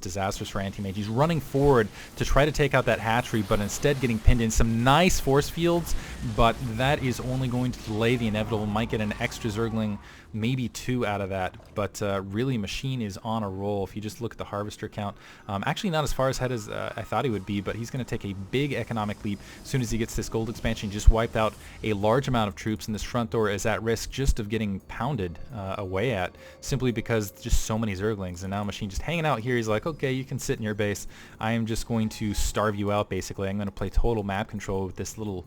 disastrous for Anti-Mage. He's running forward to try to take out that hatchery, but instead getting pinned in some nice force fields, but that is only going to delay the inevitable. Might get an extra Zergling, maybe 2 out of that, but really Machine is on a roll. If you just look at the Harvester count, actually not as far ahead as I thought he would be, but he's going to take a big economic leap as soon as he gets this gold expansion. Just wiped out a large amount of troops, and this front door is at risk just of getting pounded away at, simply because just so many Zerglings. And now Machine just hanging out here. He's like, okay, you can sit in your base. I am just going to starve you out, basically. I'm going to play total map control with this little...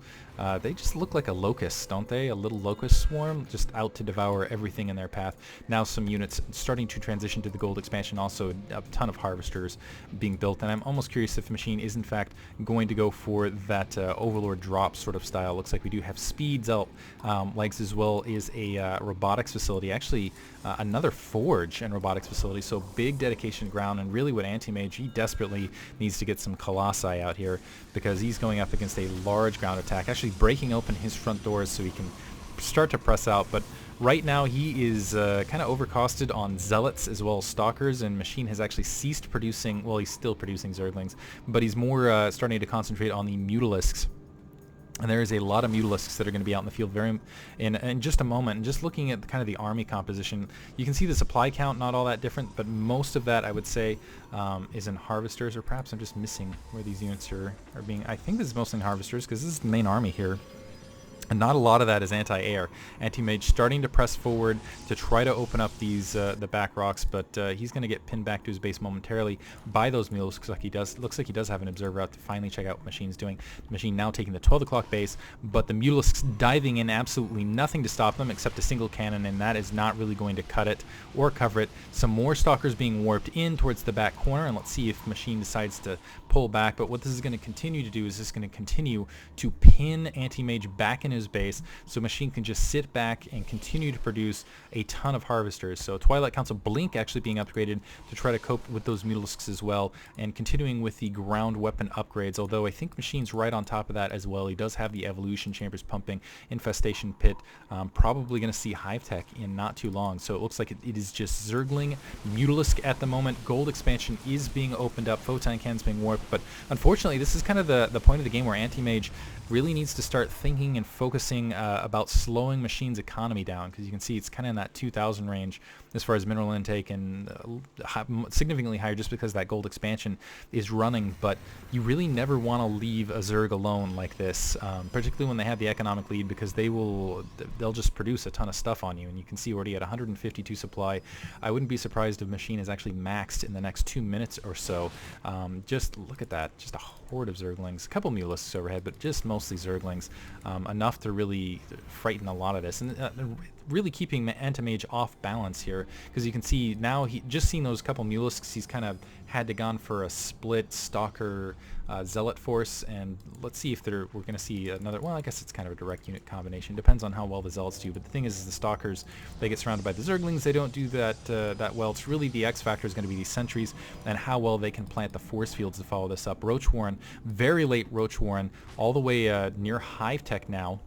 they just look like a locust, don't they? A little locust swarm, just out to devour everything in their path. Now some units starting to transition to the gold expansion, also a ton of harvesters being built, and I'm almost curious if Machine is in fact going to go for that Overlord drop sort of style. Looks like we do have speed zealot legs, as well as a robotics facility, actually another forge and robotics facility, so big dedication to ground. And really what Anti-Mage, he desperately needs to get some Colossi out here, because he's going up against a large ground attack, actually breaking open his front doors so he can start to press out. But right now he is kind of overcosted on Zealots as well as Stalkers, and Machine has actually ceased producing, well, he's still producing Zerglings, but he's more starting to concentrate on the Mutalisks. And there is a lot of Mutalisks that are going to be out in the field in just a moment. And just looking at kind of the army composition, you can see the supply count not all that different, but most of that I would say is in Harvesters, or perhaps I'm just missing where these units are being. I think this is mostly in Harvesters, because this is the main army here. And not a lot of that is anti-air. Anti-Mage starting to press forward to try to open up these the back rocks, but he's going to get pinned back to his base momentarily by those mules. Looks like he does have an observer out to finally check out what Machine's doing. Machine now taking the 12 o'clock base, but the Mutalisks diving in, absolutely nothing to stop them except a single cannon, and that is not really going to cut it or cover it. Some more Stalkers being warped in towards the back corner, and let's see if Machine decides to pull back. But what this is going to continue to do is this is going to continue to pin Anti-Mage back in his base, so Machine can just sit back and continue to produce a ton of Harvesters. So Twilight Council Blink actually being upgraded to try to cope with those Mutalisks as well, and continuing with the ground weapon upgrades, although I think Machine's right on top of that as well. He does have the Evolution Chambers pumping, Infestation Pit, probably going to see Hive Tech in not too long. So it looks like it is just Zergling Mutalisk at the moment. Gold expansion is being opened up, Photon Cannons being warped, but unfortunately this is kind of the point of the game where Anti-Mage really needs to start thinking and focusing about slowing Machine's economy down, because you can see it's kind of in that 2,000 range as far as mineral intake, and significantly higher just because that gold expansion is running. But you really never want to leave a Zerg alone like this, particularly when they have the economic lead, because they'll just produce a ton of stuff on you. And you can see already at 152 supply. I wouldn't be surprised if Machine is actually maxed in the next 2 minutes or so. Just look at that, just a horde of Zerglings, a couple Mutalisks overhead, but just mostly Zerglings, enough to really frighten a lot of this, and really keeping Anti-Mage off balance here, because you can see now, just seeing those couple Mutalisks, he's kind of had to gone for a split Stalker Zealot force, and let's see if we're going to see another, well, I guess it's kind of a direct unit combination, depends on how well the Zealots do. But the thing is the Stalkers, they get surrounded by the Zerglings, they don't do that well. It's really the X factor is going to be these sentries, and how well they can plant the force fields to follow this up. Roach Warren, very late Roach Warren, all the way near Hive Tech now.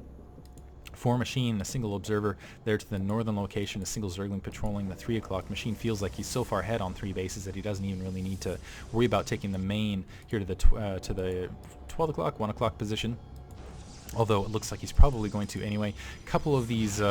For Machine, a single observer there to the northern location, a single Zergling patrolling the 3 o'clock. Machine feels like he's so far ahead on 3 bases that he doesn't even really need to worry about taking the main here to the 12 o'clock, 1 o'clock position. Although it looks like he's probably going to anyway. A couple of these...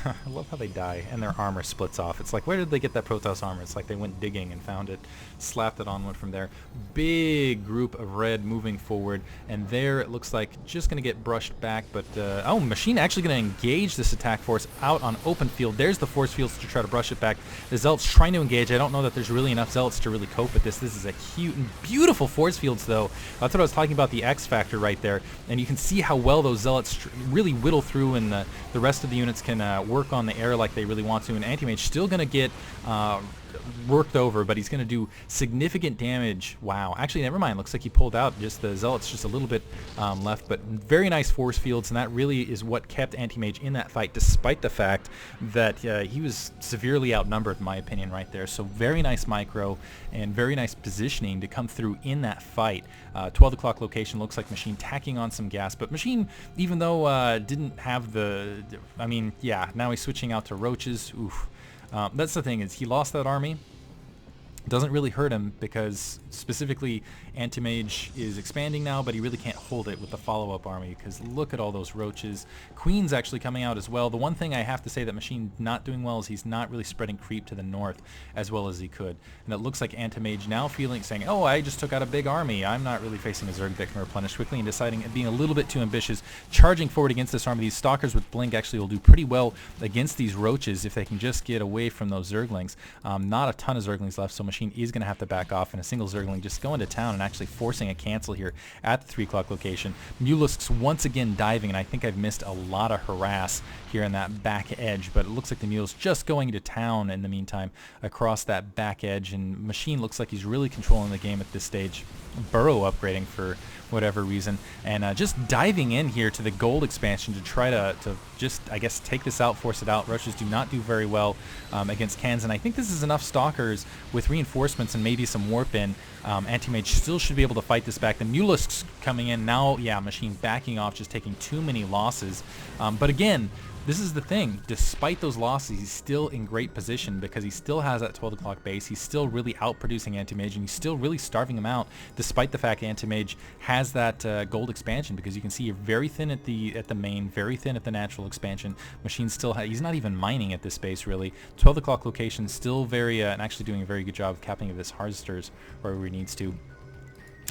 I love how they die and their armor splits off. It's like, where did they get that Protoss armor? It's like they went digging and found it, slapped it on, went from there. Big group of red moving forward, and there it looks like just going to get brushed back, but oh, Machine actually going to engage this attack force out on open field. There's the force fields to try to brush it back. The Zealots trying to engage. I don't know that there's really enough Zealots to really cope with this. This is a cute and beautiful force fields, though. That's what I was talking about, the X factor right there, and you can see how well those Zealots really whittle through, and the rest of the units can work on the air like they really want to. And Anti-Mage still going to get worked over, but he's going to do significant damage. Wow, actually never mind, looks like he pulled out. Just the Zealots just a little bit left, but very nice force fields, and that really is what kept Anti-Mage in that fight, despite the fact that he was severely outnumbered, in my opinion, right there. So very nice micro and very nice positioning to come through in that fight. 12 o'clock location, looks like Machine tacking on some gas, but Machine, even though didn't have the, I mean, yeah, now he's switching out to Roaches. Oof. That's the thing, is he lost that army, doesn't really hurt him because specifically Anti-Mage is expanding now, but he really can't hold it with the follow-up army because look at all those roaches. Queen's actually coming out as well. The one thing I have to say that Machine not doing well is he's not really spreading creep to the north as well as he could. And it looks like Anti-Mage now saying, oh, I just took out a big army. I'm not really facing a Zerg that can replenish quickly, and deciding and being a little bit too ambitious, charging forward against this army. These Stalkers with Blink actually will do pretty well against these roaches if they can just get away from those Zerglings. Not a ton of Zerglings left, so Machine is going to have to back off, and a single Zergling just going to town and actually forcing a cancel here at the 3 o'clock location. Mutalisks once again diving, and I think I've missed a lot of harass here in that back edge, but it looks like the Mule's just going to town in the meantime across that back edge, and Machine looks like he's really controlling the game at this stage. Burrow upgrading for whatever reason, and just diving in here to the gold expansion to try to just, I guess, take this out, force it out. Rushes do not do very well against cans, and I think this is enough Stalkers with reinforcements and maybe some warp in. Anti-Mage still should be able to fight this back. The Mutalisks coming in now, yeah, Machine backing off, just taking too many losses. But again, this is the thing. Despite those losses, he's still in great position because he still has that 12 o'clock base. He's still really outproducing Anti-Mage, and he's still really starving him out, despite the fact Anti-Mage has that gold expansion, because you can see you're very thin at the main, very thin at the natural expansion. Machine still he's not even mining at this base really. 12 o'clock location still very and actually doing a very good job of capping of his harvesters wherever he needs to.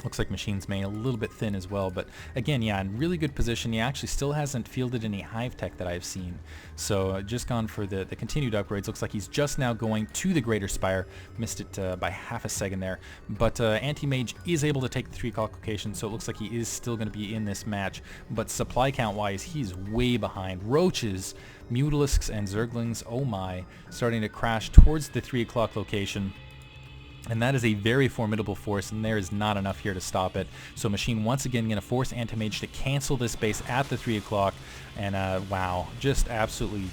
Looks like Machine's may a little bit thin as well, but again, yeah, in really good position. He actually still hasn't fielded any hive tech that I've seen, so just gone for the continued upgrades. Looks like he's just now going to the Greater Spire. Missed it by half a second there, but Anti-Mage is able to take the 3 o'clock location, so it looks like he is still going to be in this match, but supply count wise, he's way behind. Roaches, Mutalisks, and Zerglings, oh my, starting to crash towards the 3 o'clock location. And that is a very formidable force, and there is not enough here to stop it. So Machine once again going to force Anti-Mage to cancel this base at the 3 o'clock. And wow, just absolutely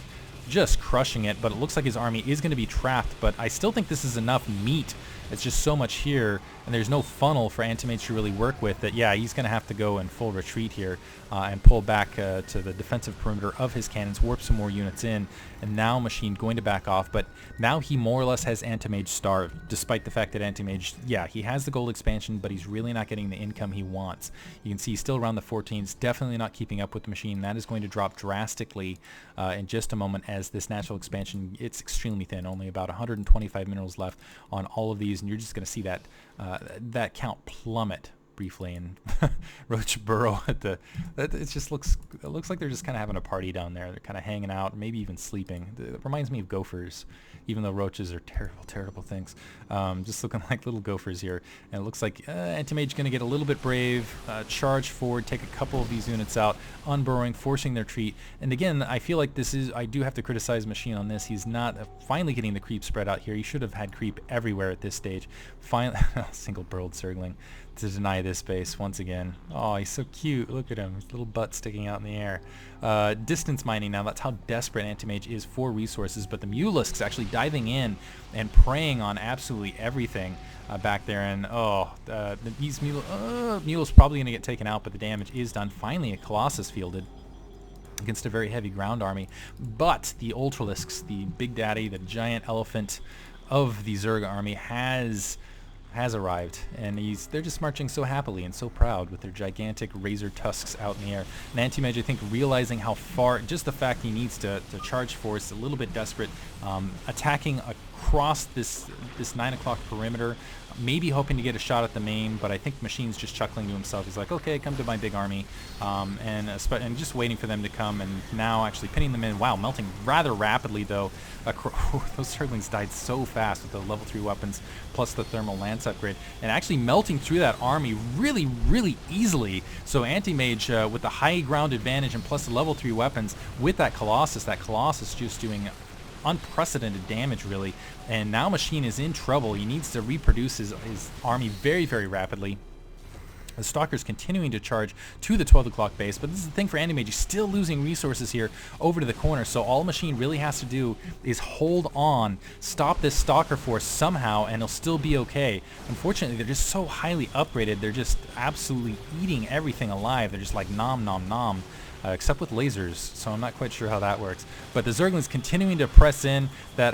just crushing it. But it looks like his army is going to be trapped, but I still think this is enough meat. It's just so much here, and there's no funnel for Anti-Mage to really work with that, yeah, he's going to have to go in full retreat here and pull back to the defensive perimeter of his cannons, warp some more units in, and now Machine going to back off, but now he more or less has Anti-Mage starved, despite the fact that Anti-Mage, yeah, he has the gold expansion, but he's really not getting the income he wants. You can see he's still around the 14s, definitely not keeping up with the Machine. That is going to drop drastically in just a moment as this natural expansion, it's extremely thin, only about 125 minerals left on all of these, and you're just going to see that that count plummet briefly, and Roach burrow at the it looks like they're just kind of having a party down there. They're kind of hanging out, maybe even sleeping. It reminds me of gophers, even though roaches are terrible things. Just looking like little gophers here, and it looks like Anti-Mage going to get a little bit brave, charge forward, take a couple of these units out, unburrowing, forcing their retreat. And again, I feel like I do have to criticize Machine on this. He's not finally getting the creep spread out here. He should have had creep everywhere at this stage. Finally, single burrowed Zergling to deny this base once again. Oh, he's so cute. Look at him. His little butt sticking out in the air. Distance mining now. That's how desperate Anti-Mage is for resources. But the Mutalisks actually diving in and preying on absolutely everything back there. And these Mule's probably going to get taken out, but the damage is done. Finally, a Colossus fielded against a very heavy ground army. But the Ultralisks, the Big Daddy, the giant elephant of the Zerg army, has arrived, and they're just marching so happily and so proud with their gigantic razor tusks out in the air. And Anti-Mage, I think, realizing how far, just the fact he needs to charge force, a little bit desperate, attacking across this 9 o'clock perimeter, maybe hoping to get a shot at the main, but I think Machine's just chuckling to himself. He's like, okay, come to my big army, and just waiting for them to come, and now actually pinning them in. Wow, melting rather rapidly, though. Those Zerglings died so fast with the level 3 weapons, plus the thermal lance upgrade, and actually melting through that army really, really easily. So Anti-Mage, with the high ground advantage and plus the level 3 weapons, with that Colossus just doing unprecedented damage, really. And now Machine is in trouble. He needs to reproduce his army very, very rapidly. The Stalker's continuing to charge to the 12 o'clock base, but this is the thing for Anti-Mage. He's still losing resources here over to the corner, so all Machine really has to do is hold on, stop this Stalker force somehow, and he'll still be okay. Unfortunately, they're just so highly upgraded. They're just absolutely eating everything alive. They're just like nom nom nom. except with lasers, so I'm not quite sure how that works. But the Zerglings continuing to press in. That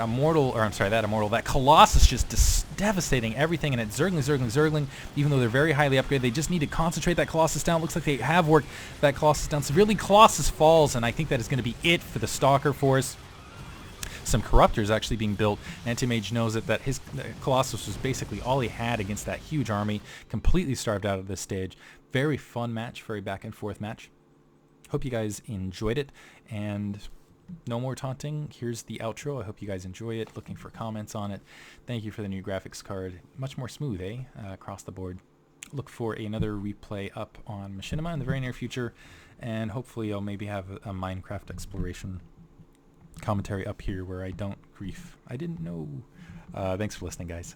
Colossus just devastating everything, and it's Zergling, even though they're very highly upgraded. They just need to concentrate that Colossus down. Looks like they have worked that Colossus down severely. Colossus falls, and I think that is going to be it for the Stalker force. Some Corruptors actually being built. Anti-Mage knows that his Colossus was basically all he had against that huge army. Completely starved out of this stage. Very fun match, very back and forth match. Hope you guys enjoyed it, and no more taunting. Here's the outro. I hope you guys enjoy it. Looking for comments on it. Thank you for the new graphics card. Much more smooth, across the board. Look for another replay up on Machinima in the very near future, and hopefully I'll maybe have a Minecraft exploration commentary up here where I don't grief. I didn't know. Thanks for listening, guys.